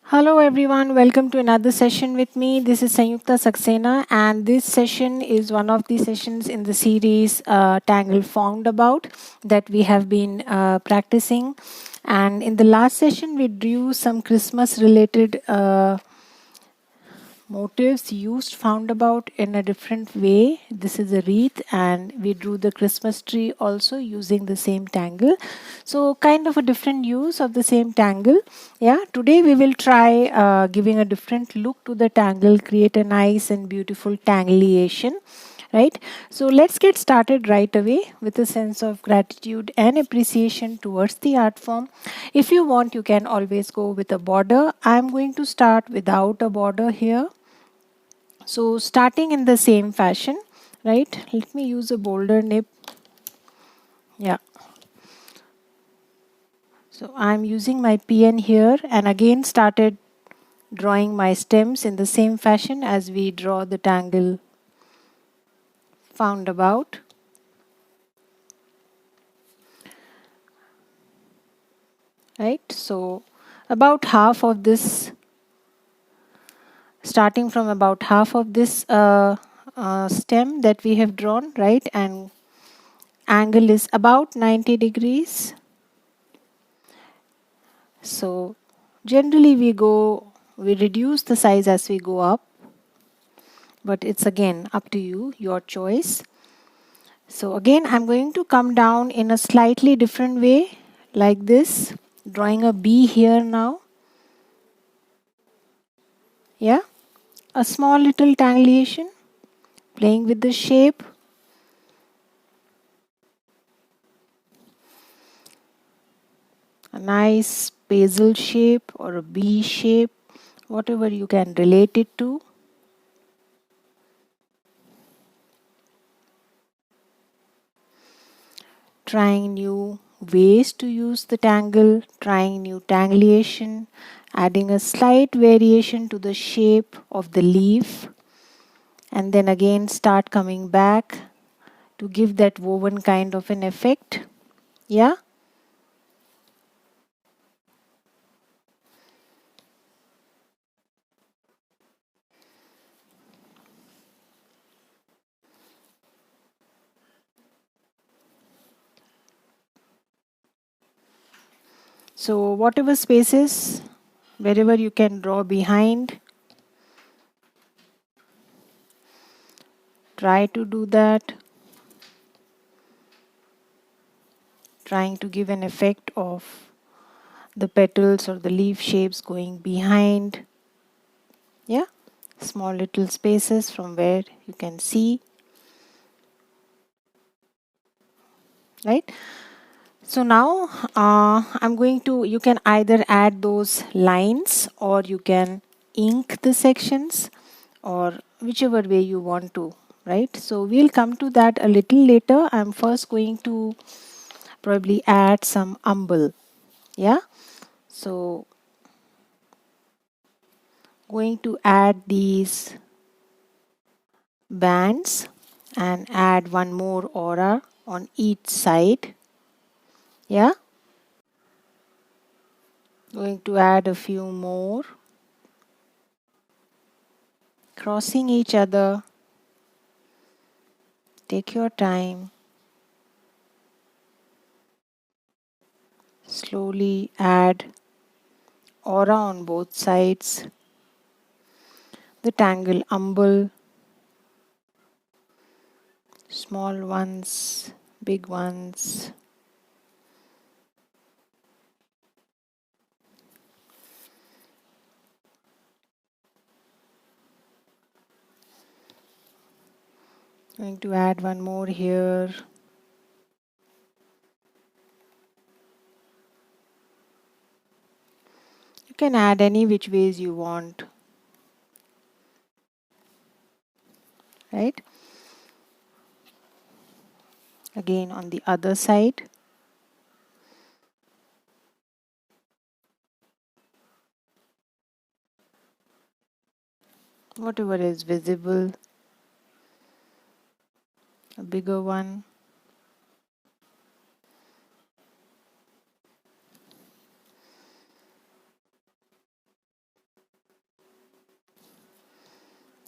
Hello everyone, welcome to another session with me. This is Sanyukta Saxena, and this session is one of the sessions in the series Tangle Foundabout that we have been practicing. And in the last session, we drew some Christmas related motifs used found about in a different way. This is a wreath, and we drew the Christmas tree also using the same tangle. So, kind of a different use of the same tangle. Yeah, today we will try giving a different look to the tangle, create a nice and beautiful tangleation. Right, so let's get started right away with a sense of gratitude and appreciation towards the art form. If you want, you can always go with a border. I'm going to start without a border here. So starting in the same fashion, right? Let me use a bolder nib. Yeah. So I'm using my pen here and again started drawing my stems in the same fashion as we draw the tangle found about. Right. So about half of this, starting from about half of this stem that we have drawn, right? And angle is about 90 degrees. So generally we reduce the size as we go up, but it's again up to you, your choice. So again, I'm going to come down in a slightly different way like this, drawing a B here now. Yeah, a small little tangulation, playing with the shape. A nice basil shape or a B shape, whatever you can relate it to. Trying new ways to use the tangle, trying new tangulation, adding a slight variation to the shape of the leaf, and then again start coming back to give that woven kind of an effect. Yeah. So whatever spaces, wherever you can draw behind, try to do that. Trying to give an effect of the petals or the leaf shapes going behind. Yeah, small little spaces from where you can see, right? So now I'm going to, you can either add those lines or you can ink the sections or whichever way you want to, right? So we'll come to that a little later. I'm first going to probably add some umble. Yeah, so going to add these bands and add one more aura on each side. Yeah, going to add a few more, crossing each other. Take your time. Slowly add aura on both sides. The tangle umble, small ones, big ones. Going to add one more here. You can add any which ways you want, right? Again on the other side. Whatever is visible, a bigger one.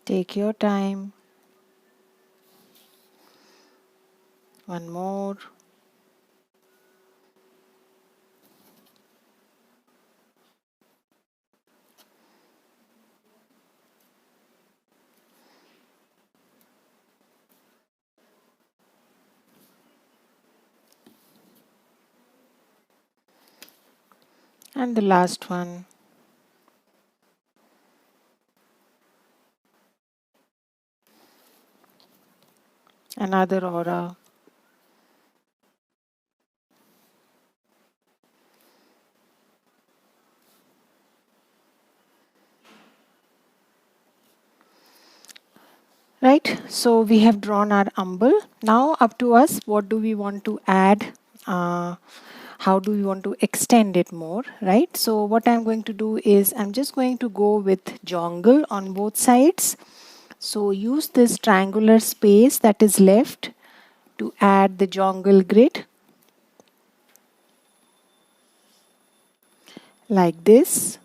Take your time. One more. And the last one. Another aura. Right, so we have drawn our umbel. Now up to us, what do we want to add? How do we want to extend it more, right? So what I'm going to do is I'm just going to go with jongle on both sides. So use this triangular space that is left to add the jongle grid like this.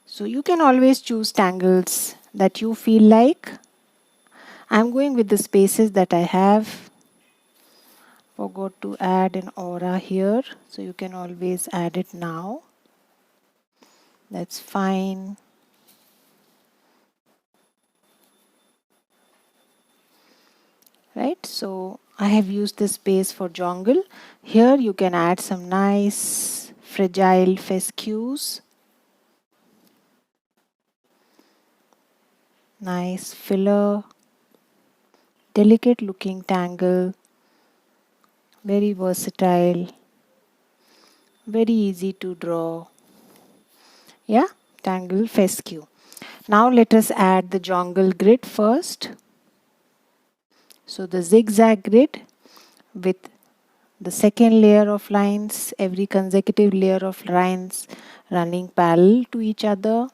So you can always choose tangles that you feel like. I'm going with the spaces that I have. Forgot to add an aura here, so you can always add it now. That's fine. Right, so I have used this space for jongle. Here you can add some nice fragile fescues. Nice filler. Delicate looking tangle. Very versatile. Very easy to draw. Yeah, tangle fescue. Now let us add the jongle grid first. So the zigzag grid with the second layer of lines, every consecutive layer of lines running parallel to each other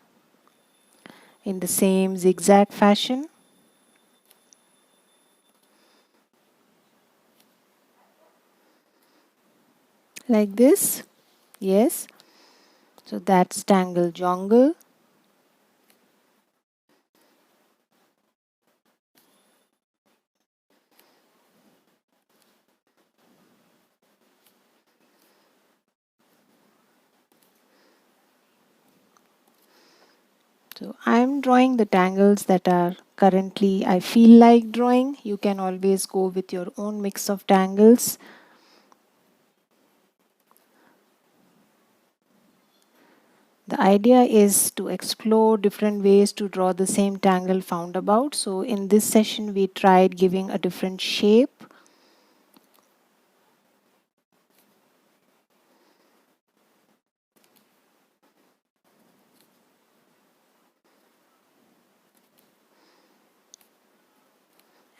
in the same zigzag fashion. Like this. Yes. So that's tangle jongle. So I'm drawing the tangles that are currently I feel like drawing. You can always go with your own mix of tangles. The idea is to explore different ways to draw the same tangle found about. So in this session we tried giving a different shape.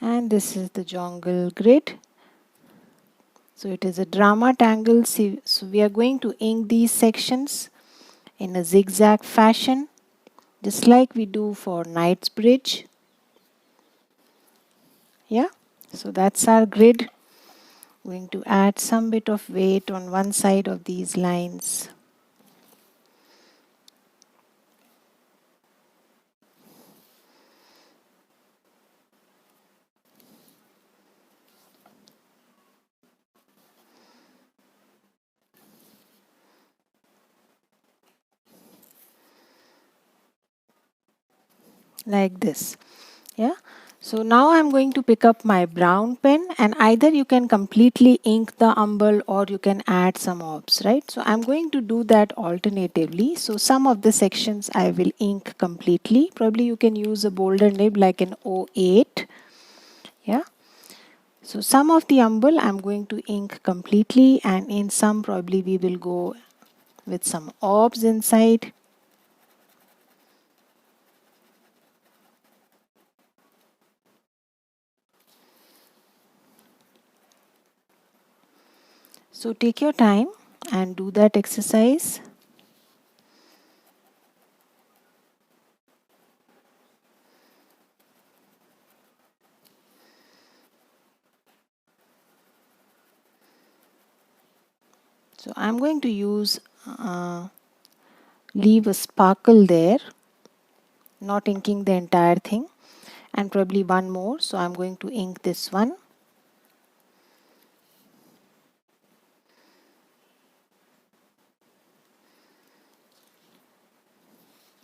And this is the jongle grid. So it is a drama tangle. So we are going to ink these sections in a zigzag fashion, just like we do for Knight's Bridge. Yeah, so that's our grid. Going to add some bit of weight on one side of these lines. Like this. Yeah. So now I'm going to pick up my brown pen, and either you can completely ink the umbel or you can add some orbs, right? So I'm going to do that alternatively. So some of the sections I will ink completely. Probably you can use a bolder nib like an O8. Yeah. So some of the umbel I'm going to ink completely, and in some probably we will go with some orbs inside. So take your time and do that exercise. So I'm going to leave a sparkle there not inking the entire thing, and probably one more. So I'm going to ink this one.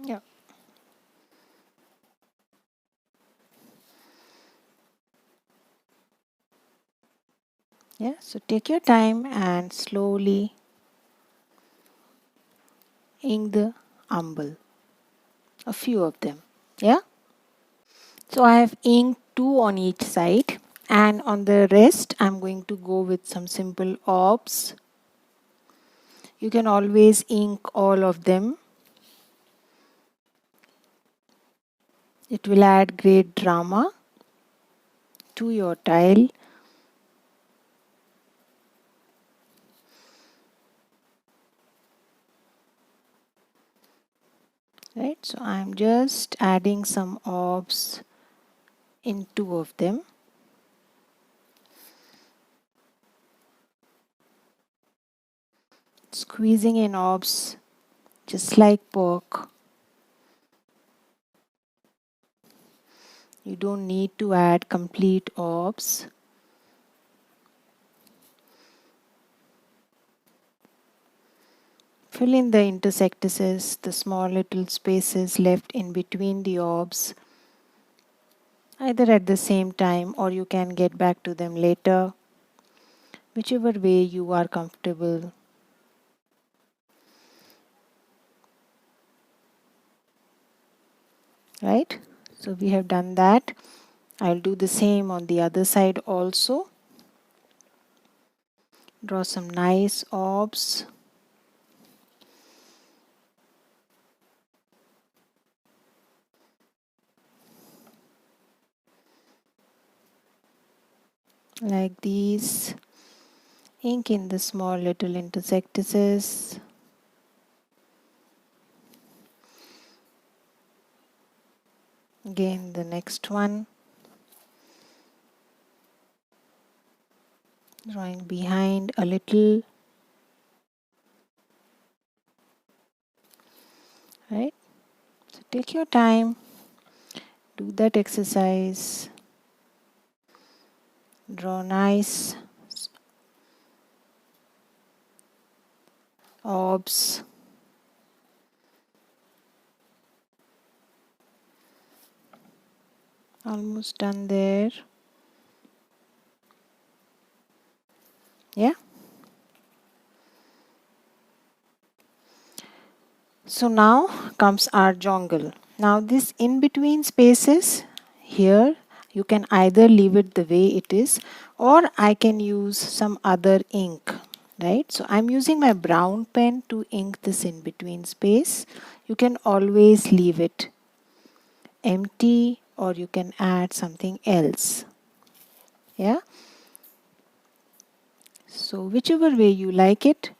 Yeah. Yeah, so take your time and slowly ink the umble, a few of them. Yeah. So I have inked two on each side, and on the rest I'm going to go with some simple orbs. You can always ink all of them. It will add great drama to your tile. Right, so I'm just adding some orbs in two of them. Squeezing in orbs just like pork. You don't need to add complete orbs. Fill in the intersectices, the small little spaces left in between the orbs, either at the same time or you can get back to them later, whichever way you are comfortable. Right? So we have done that. I'll do the same on the other side also. Draw some nice orbs. Like these. Ink in the small little intersectices. Again the next one. Drawing behind a little. Right? So take your time. Do that exercise. Draw nice orbs. Almost done there. Yeah. So now comes our jongle. Now this in between spaces here, you can either leave it the way it is or I can use some other ink. Right. So I'm using my brown pen to ink this in between space. You can always leave it empty or you can add something else. Yeah. So whichever way you like it.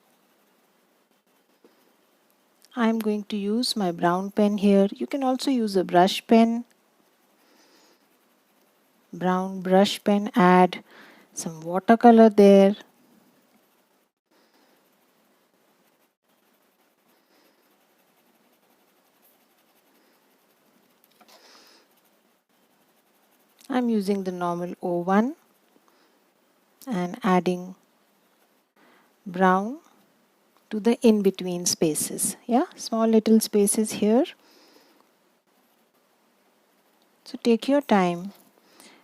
I'm going to use my brown pen here. You can also use a brush pen. Brown brush pen, add some watercolor there. I'm using the normal O1 and adding brown to the in-between spaces. Yeah, small little spaces here. So take your time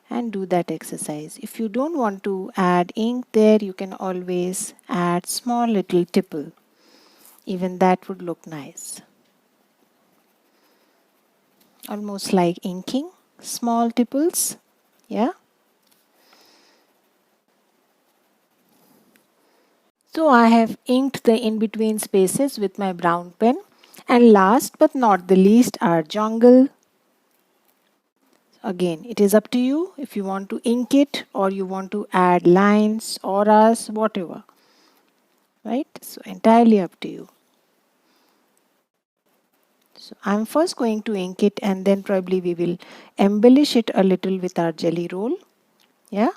and do that exercise. If you don't want to add ink there, you can always add small little tipple. Even that would look nice. Almost like inking, small tipples. Yeah. So I have inked the in-between spaces with my brown pen. And last but not the least our jongle. Again, it is up to you if you want to ink it or you want to add lines, auras, whatever. Right? So entirely up to you. So I'm first going to ink it and then probably we will embellish it a little with our jelly roll. Yeah.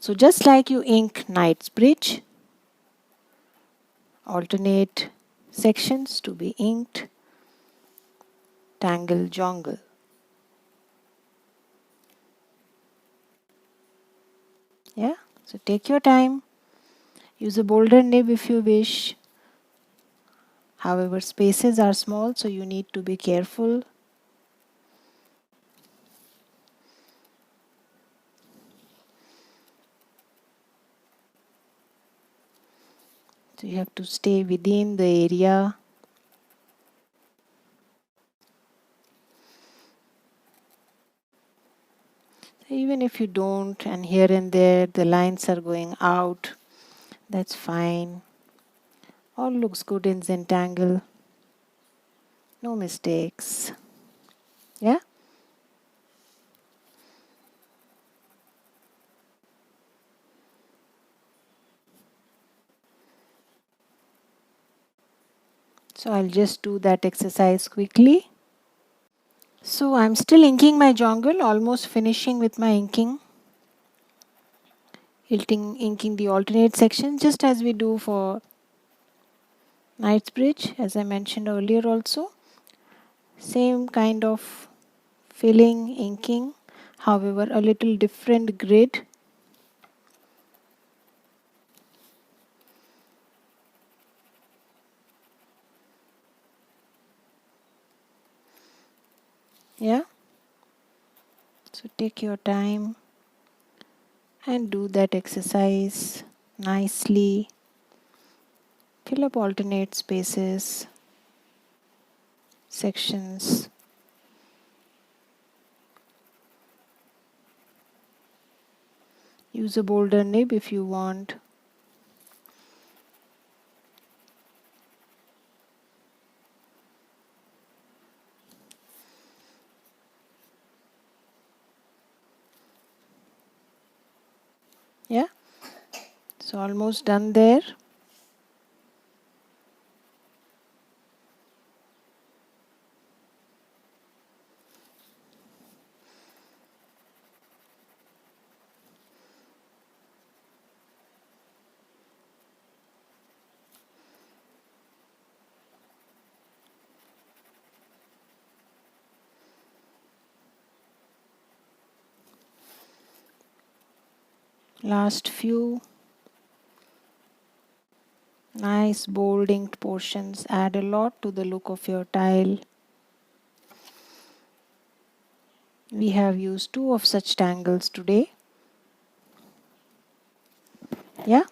So just like you ink Knight's Bridge, alternate sections to be inked. Tangle jongle. Yeah, so take your time. Use a bolder nib if you wish. However, spaces are small, so you need to be careful. So you have to stay within the area. Even if you don't, and here and there the lines are going out, that's fine. All looks good in Zentangle. No mistakes. Yeah? So I'll just do that exercise quickly. So I'm still inking my jongle, almost finishing with my inking. Inking the alternate section just as we do for Knightsbridge, as I mentioned earlier also. Same kind of filling, inking, however a little different grid. Yeah, so take your time and do that exercise nicely. Fill up alternate spaces, sections. Use a bolder nib if you want. Yeah, so almost done there. Last few. Nice bold inked portions add a lot to the look of your tile. We have used 2 of such tangles today. Yeah.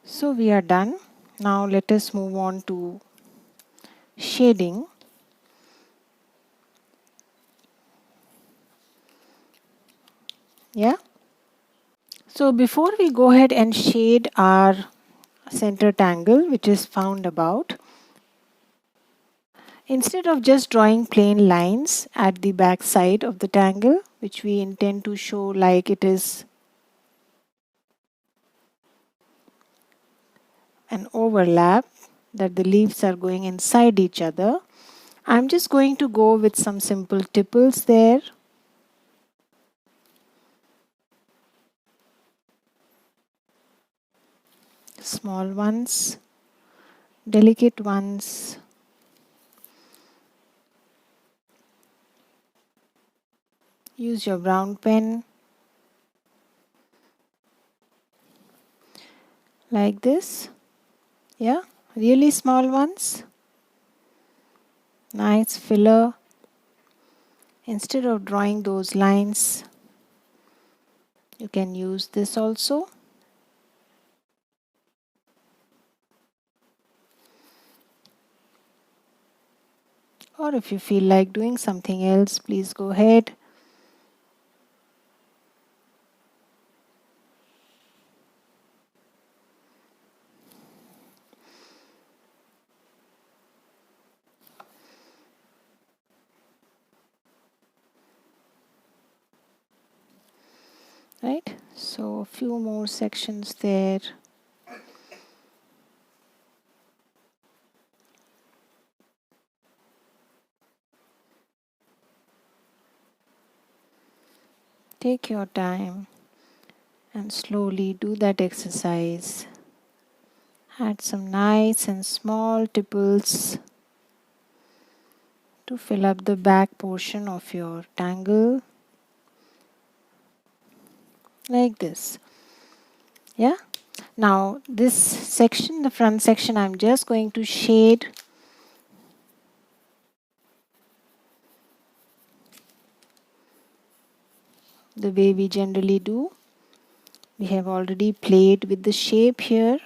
So we are done. Now let us move on to shading. Yeah. So before we go ahead and shade our center tangle, which is found about, instead of just drawing plain lines at the back side of the tangle, which we intend to show like it is an overlap, that the leaves are going inside each other, I'm just going to go with some simple tipples there. Small ones, delicate ones. Use your brown pen like this. Yeah, really small ones. Nice filler. Instead of drawing those lines, you can use this also. Or if you feel like doing something else, please go ahead. Right? So a few more sections there. Take your time and slowly do that exercise. Add some nice and small tipples to fill up the back portion of your tangle, like this. Yeah. Now this section, the front section, I'm just going to shade the way we generally do. We have already played with the shape here.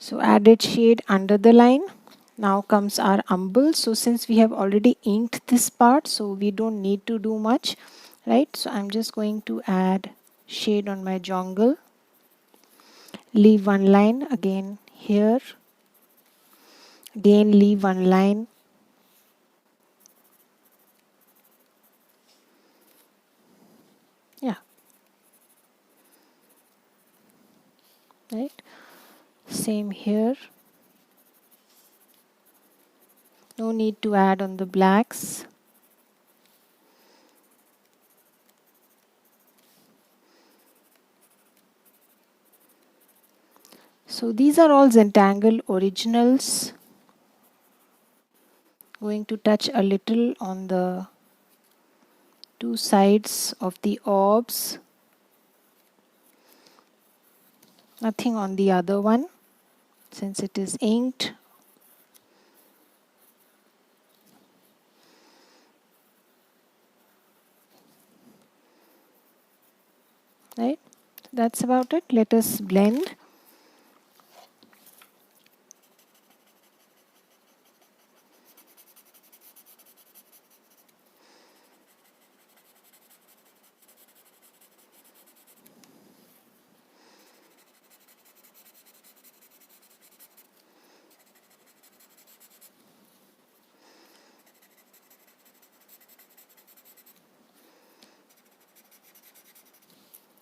So added shade under the line. Now comes our umble. So since we have already inked this part, so we don't need to do much, right? So I'm just going to add shade on my jongle. Leave one line again here. Again leave one line. Yeah. Right. Same here. No need to add on the blacks. So these are all Zentangle originals. Going to touch a little on the two sides of the orbs. Nothing on the other one since it is inked. Right, that's about it. Let us blend.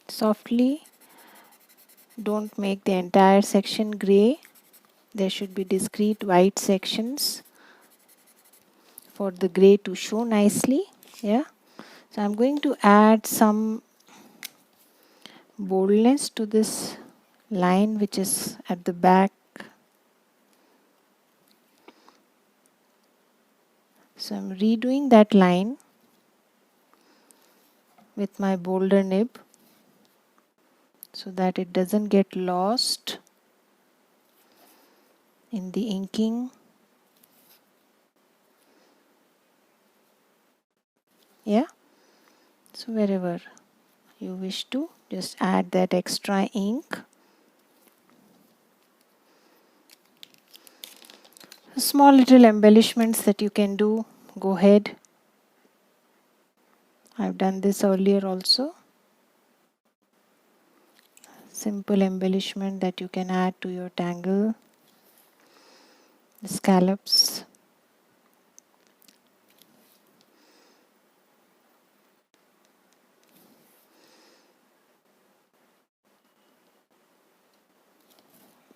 Softly, don't make the entire section gray. There should be discrete white sections for the gray to show nicely. Yeah, so I'm going to add some boldness to this line which is at the back. So I'm redoing that line with my bolder nib so that it doesn't get lost in the inking. Yeah, so wherever you wish to, just add that extra ink. Small little embellishments that you can do, go ahead. I've done this earlier also. Simple embellishment that you can add to your tangle. The scallops.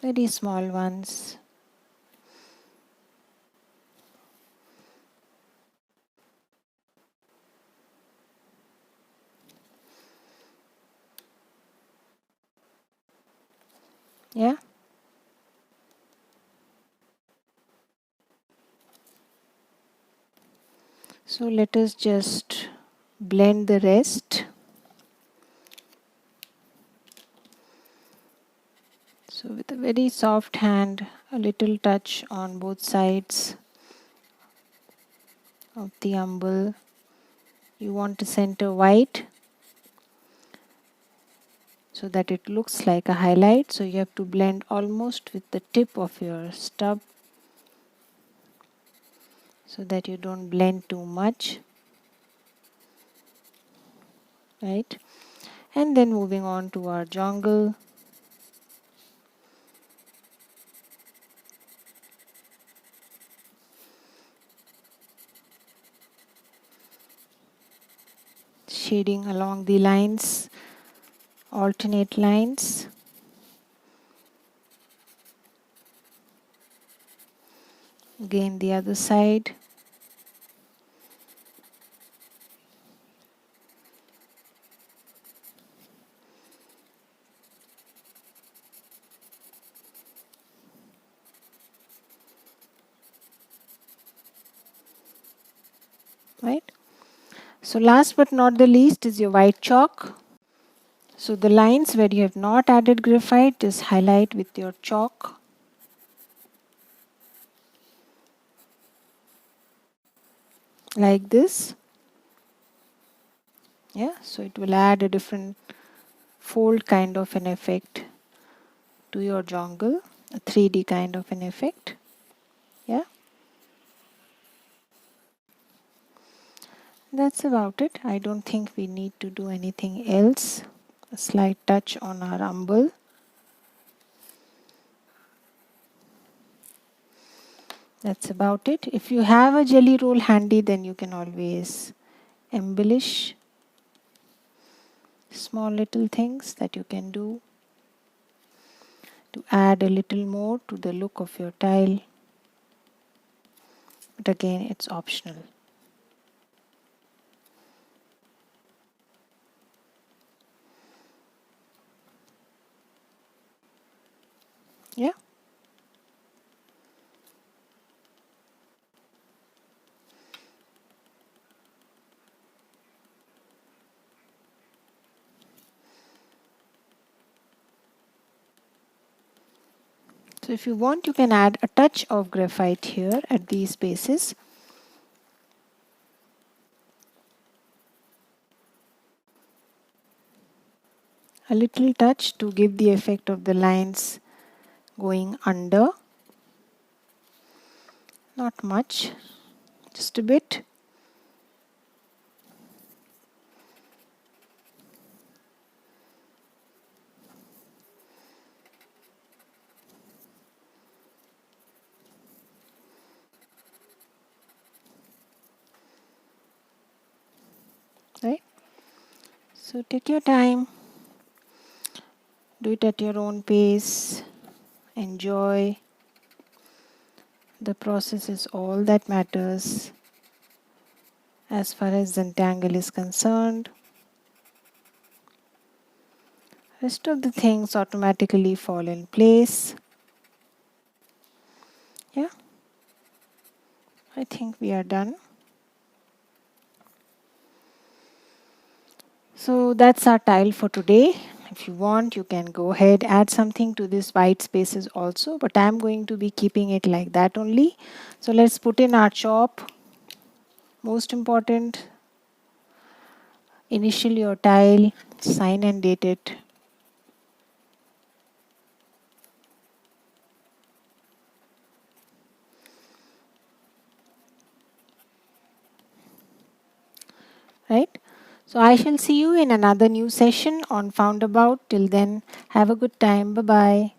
Very small ones. Yeah. So let us just blend the rest. So with a very soft hand, a little touch on both sides of the umble. You want to center white so that it looks like a highlight. So you have to blend almost with the tip of your stub so that you don't blend too much. Right? And then moving on to our jongle. Shading along the lines, alternate lines. Again the other side. So last but not the least is your white chalk. So the lines where you have not added graphite, just highlight with your chalk. Like this. Yeah, so it will add a different fold kind of an effect to your jungle, a 3D kind of an effect. Yeah, that's about it. I don't think we need to do anything else. A slight touch on our umble. That's about it. If you have a jelly roll handy, then you can always embellish small little things that you can do to add a little more to the look of your tile. But again, it's optional. Yeah. So if you want, you can add a touch of graphite here at these bases. A little touch to give the effect of the lines going under. Not much, just a bit. Right? So take your time. Do it at your own pace. Enjoy. The process is all that matters as far as Zentangle is concerned. Rest of the things automatically fall in place. Yeah, I think we are done. So that's our tile for today. If you want, you can go ahead, add something to this white spaces also, but I'm going to be keeping it like that only. So let's put in our chop. Most important, initial your tile, sign and date it. Right? So I shall see you in another new session on Foundabout. Till then, have a good time. Bye bye.